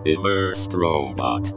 Immersed Robot.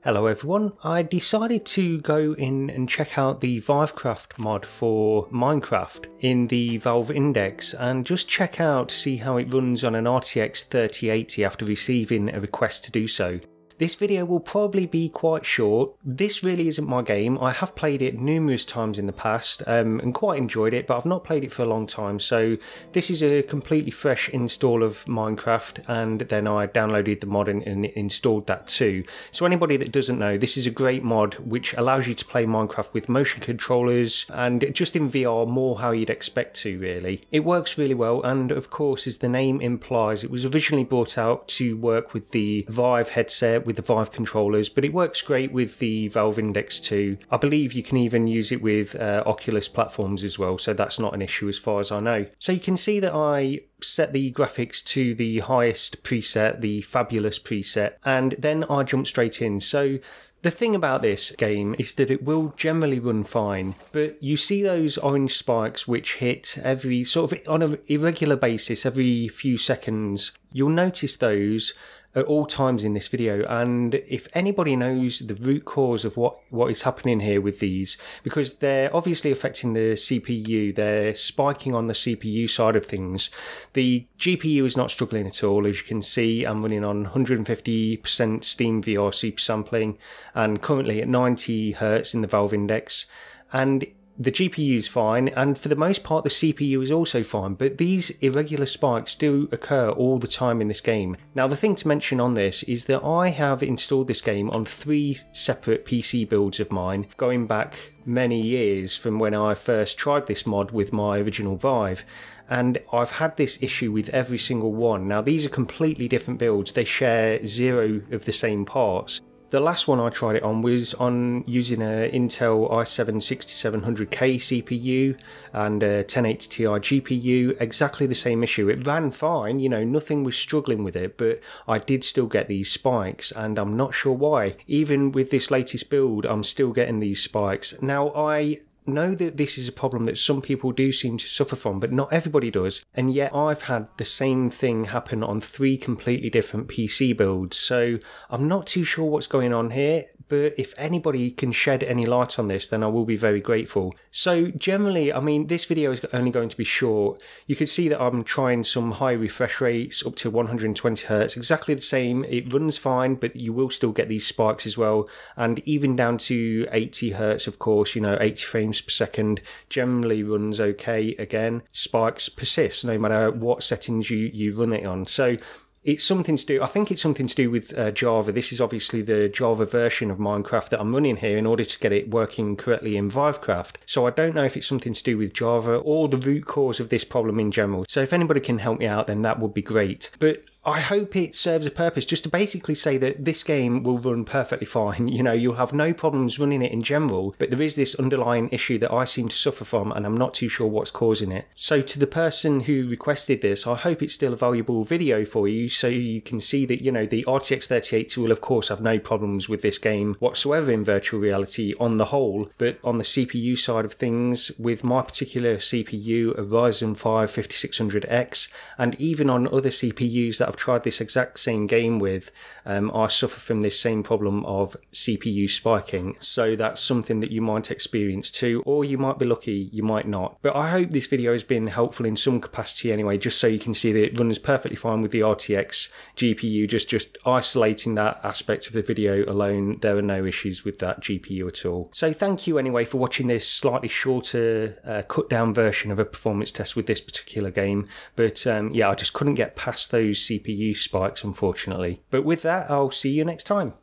Hello everyone, I decided to go in and check out the Vivecraft mod for Minecraft in the Valve Index and just check out to see how it runs on an RTX 3080 after receiving a request to do so. This video will probably be quite short. This really isn't my game. I have played it numerous times in the past and quite enjoyed it, but I've not played it for a long time. So this is a completely fresh install of Minecraft, and then I downloaded the mod and installed that too. So anybody that doesn't know, this is a great mod which allows you to play Minecraft with motion controllers and just in VR more how you'd expect to really. It works really well, and of course, as the name implies, it was originally brought out to work with the Vive headset with the Vive controllers, but it works great with the Valve Index too. I believe you can even use it with Oculus platforms as well, so that's not an issue as far as I know. So you can see that I set the graphics to the highest preset, the Fabulous preset, and then I jump straight in. So the thing about this game is that it will generally run fine, but you see those orange spikes which hit every sort of on an irregular basis every few seconds. You'll notice those at all times in this video, and if anybody knows the root cause of what is happening here with these, because they're obviously affecting the CPU, they're spiking on the CPU side of things. The GPU is not struggling at all. As you can see, I'm running on 150% SteamVR super sampling and currently at 90 Hz in the Valve Index, and the GPU is fine, and for the most part the CPU is also fine, but these irregular spikes do occur all the time in this game. Now the thing to mention on this is that I have installed this game on 3 separate PC builds of mine, going back many years from when I first tried this mod with my original Vive, and I've had this issue with every single one. Now these are completely different builds, they share 0 of the same parts. The last one I tried it on was on using an Intel i7 6700K CPU and a 1080 Ti GPU, exactly the same issue. It ran fine, you know, nothing was struggling with it, but I did still get these spikes, and I'm not sure why. Even with this latest build, I'm still getting these spikes. Now, I know that this is a problem that some people do seem to suffer from, but not everybody does, and yet I've had the same thing happen on 3 completely different PC builds, so I'm not too sure what's going on here, but if anybody can shed any light on this, then I will be very grateful. So generally, I mean, this video is only going to be short. You can see that I'm trying some high refresh rates up to 120 Hz, exactly the same. It runs fine, but you will still get these spikes as well, and even down to 80 Hz, of course, you know, 80 frames per second generally runs okay. Again, spikes persist no matter what settings you run it on. So it's something to do, I think it's something to do with Java. This is obviously the Java version of Minecraft that I'm running here in order to get it working correctly in Vivecraft. So I don't know if it's something to do with Java or the root cause of this problem in general. So if anybody can help me out, then that would be great. But I hope it serves a purpose just to basically say that this game will run perfectly fine. You know, you'll have no problems running it in general, but there is this underlying issue that I seem to suffer from, and I'm not too sure what's causing it. So to the person who requested this, I hope it's still a valuable video for you, so you can see that, you know, the RTX 3080 will of course have no problems with this game whatsoever in virtual reality on the whole, but on the CPU side of things, with my particular CPU, a Ryzen 5 5600X, and even on other CPUs that I've tried this exact same game with, I suffer from this same problem of CPU spiking. So that's something that you might experience too, or you might be lucky, you might not. But I hope this video has been helpful in some capacity anyway, just so you can see that it runs perfectly fine with the RTX GPU. Just isolating that aspect of the video alone, there are no issues with that GPU at all. So thank you anyway for watching this slightly shorter cut down version of a performance test with this particular game. But yeah, I just couldn't get past those CPU spikes, unfortunately. But with that, I'll see you next time.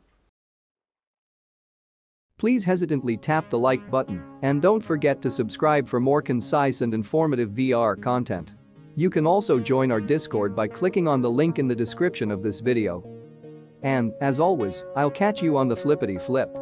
Please hesitantly tap the like button, and don't forget to subscribe for more concise and informative VR content. You can also join our Discord by clicking on the link in the description of this video. And, as always, I'll catch you on the flippity flip.